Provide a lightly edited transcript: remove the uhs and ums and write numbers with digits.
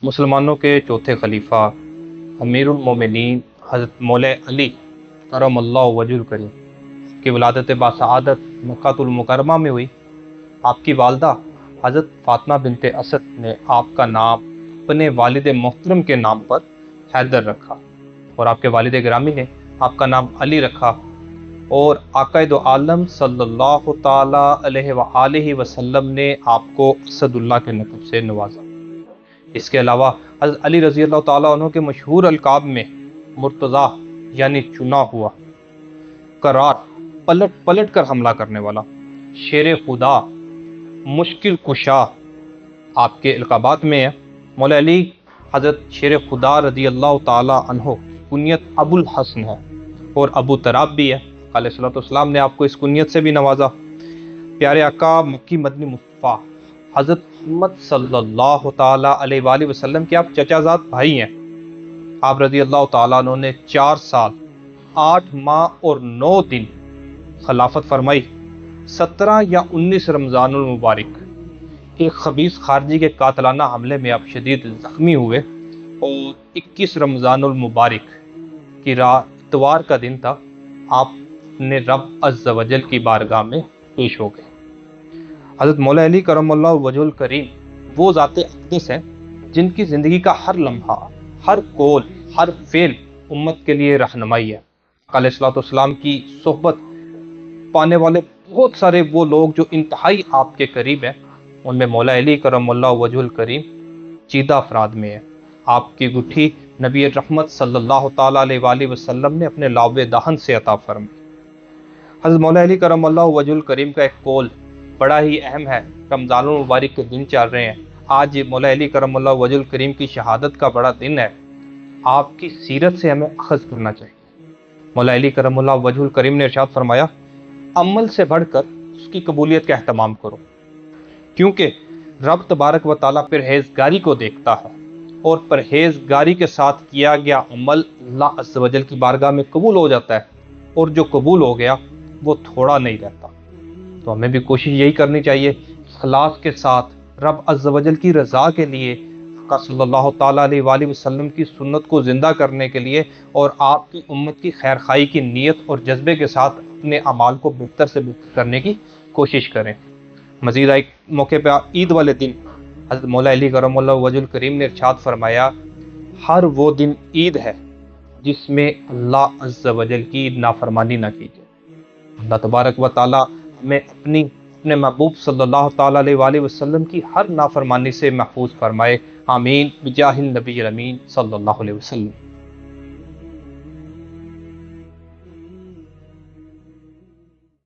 مسلمانوں کے چوتھے خلیفہ امیر المومنین حضرت مولا علی کرم اللہ وجہ الکریم کی ولادت باسعادت مکہ المکرمہ میں ہوئی۔ آپ کی والدہ حضرت فاطمہ بنت اسد نے آپ کا نام اپنے والد محترم کے نام پر حیدر رکھا، اور آپ کے والد گرامی نے آپ کا نام علی رکھا، اور آقا دو عالم صلی اللہ تعالی علیہ وآلہ وسلم نے آپ کو اسد اللہ کے لقب سے نوازا۔ اس کے علاوہ حضرت علی رضی اللہ تعالیٰ عنہ کے مشہور القاب میں مرتضیٰ یعنی چنا ہوا، قرار پلٹ پلٹ کر حملہ کرنے والا، شیر خدا، مشکل کشا آپ کے القابات میں ہے۔ مولا علی حضرت شیر خدا رضی اللہ تعالیٰ عنہ کنیت ابو الحسن ہے اور ابو تراب بھی ہے۔ علیہ الصلوۃ والسلام نے آپ کو اس کنیت سے بھی نوازا۔ پیارے آقا مکی مدنی مصطفیٰ حضرت محمد صلی اللہ تعالیٰ علیہ وآلہ وسلم کے آپ چچا زاد بھائی ہیں۔ آپ رضی اللہ تعالیٰ عنہ نے 4 سال 8 ماہ اور 9 دن خلافت فرمائی۔ 17 یا 19 رمضان المبارک ایک خبیث خارجی کے قاتلانہ حملے میں آپ شدید زخمی ہوئے، اور 21 رمضان المبارک کی رات اتوار کا دن تھا، آپ نے رب عز و جل کی بارگاہ میں پیش ہو گئے۔ حضرت مولا علی کرم اللہ وجہ الکریم وہ ذات اقدس ہیں جن کی زندگی کا ہر لمحہ، ہر قول، ہر فعل امت کے لیے رہنمائی ہے۔ علیہ الصلوۃ والسلام کی صحبت پانے والے بہت سارے وہ لوگ جو انتہائی آپ کے قریب ہیں، ان میں مولا علی کرم اللہ وجہ الکریم چیدہ افراد میں ہے۔ آپ کی گٹھی نبی رحمت صلی اللہ تعالیٰ علیہ وآلہ وسلم نے اپنے لاؤ دہن سے عطا فرمائی۔ حضرت مولا علی کرم اللہ وجہ الکریم کا ایک قول بڑا ہی اہم ہے۔ رمضان المبارک کے دن چل رہے ہیں، آج مولا علی کرم اللہ وجہ الکریم کی شہادت کا بڑا دن ہے۔ آپ کی سیرت سے ہمیں اخذ کرنا چاہیے۔ مولا علی کرم اللہ وجہ الکریم نے ارشاد فرمایا، عمل سے بڑھ کر اس کی قبولیت کا اہتمام کرو، کیونکہ رب تبارک و تعالیٰ پرہیزگاری کو دیکھتا ہے، اور پرہیزگاری کے ساتھ کیا گیا عمل اللہ عز و جل کی بارگاہ میں قبول ہو جاتا ہے، اور جو قبول ہو گیا وہ تھوڑا نہیں رہتا۔ تو ہمیں بھی کوشش یہی کرنی چاہیے، اخلاص کے ساتھ رب عز و جل کی رضا کے لیے، آقا صلی اللہ تعالیٰ علیہ وآلہ وسلم کی سنت کو زندہ کرنے کے لیے، اور آپ کی امت کی خیر خواہی کی نیت اور جذبے کے ساتھ اپنے اعمال کو بہتر سے بہتر کرنے کی کوشش کریں۔ مزید ایک موقع پہ عید والے دن حضرت مولا علی کرم اللہ وجہ الکریم نے ارشاد فرمایا، ہر وہ دن عید ہے جس میں اللہ عز و جل کی نافرمانی نہ کی جائے۔ اللہ تبارک و تعالیٰ ہمیں اپنے محبوب صلی اللہ تعالیٰ علیہ وآلہ وسلم کی ہر نافرمانی سے محفوظ فرمائے، آمین بجاہ النبی الامین صلی اللہ علیہ وسلم۔